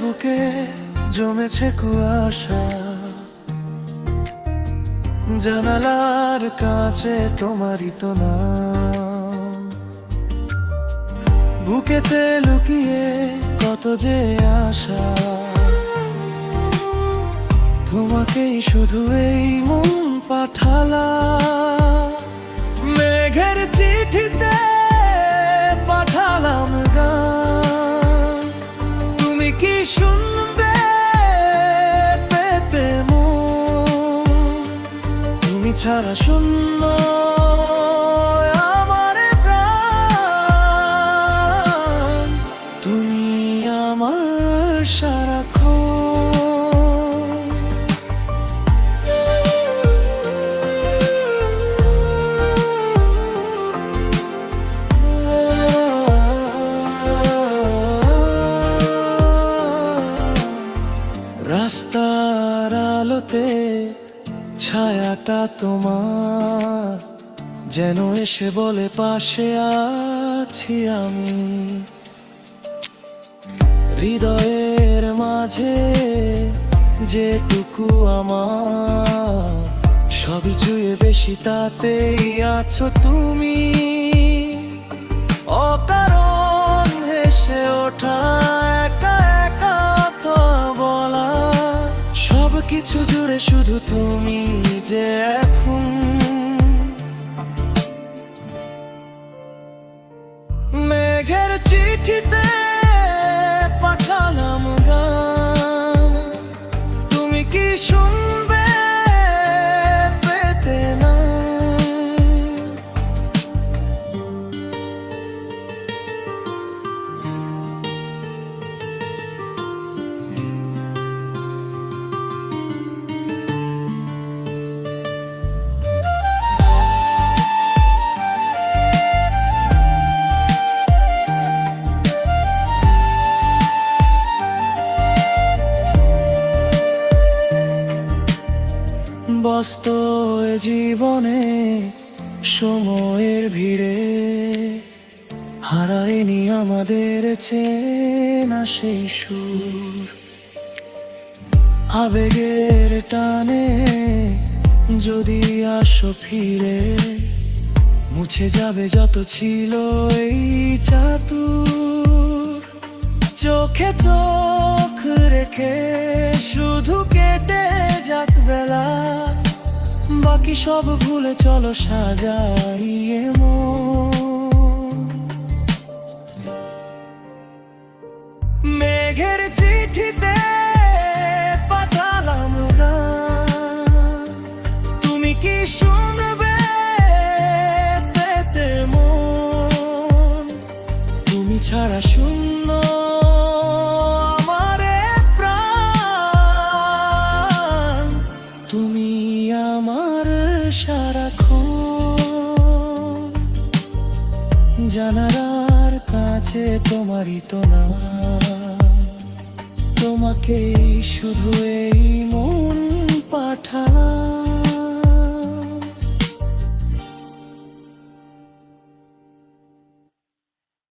বুকে জমেছে কুয়াশা, জানালার কাছে তোমারই তো নাম। বুকেতে লুকিয়ে কত যে আশা, তোমাকেই শুধু এই মন পাঠালাম। মেঘের চিঠিতে পাঠালাম গান, তুমি কি শুনবে পেতে মন? তুমি ছাড়া শূন্য আমার প্রাণ, তুমি আমার সারাক্ষণ। রাস্তার আলোতে ছায়াটা তোমার যেন এসে বলে পাশে আছি আমি। হৃদয়ের মাঝে যেটুকু আমার, সবই চুয়ে বেশি তাতেই আছো তুমি। অকারণ হেসে ওঠা একা একা কথা বলা, সবকিছু জুড়ে শুধু তুমি যে এখন। মেঘের চিঠিতে পাঠালাম গান, তুমি কি শুনবে পেতে না? ব্যস্ত এ জীবনে সময়ের ভিড়ে হারায়নি আমাদের চেনা সেই সুর। আবেগের টানে যদি আসো ফিরে, মুছে যাবে যত ছিল এই চাতুর। চোখে চোখ রেখে শুধু কেটে যাক বেলা, বাকি সব ভুলে চলো সাজাইয়ে মন। মেঘের চিঠিতে পাঠালাম গান, তুমি কি শুনবে পেতে মন? তুমি ছাড়া শূন্য আমার প্রাণ, তুমি আমার সারাক্ষণ। জানালার কাছে তোমারই তো নাম, তোমাকেই শুধু এই মন পাঠালাম।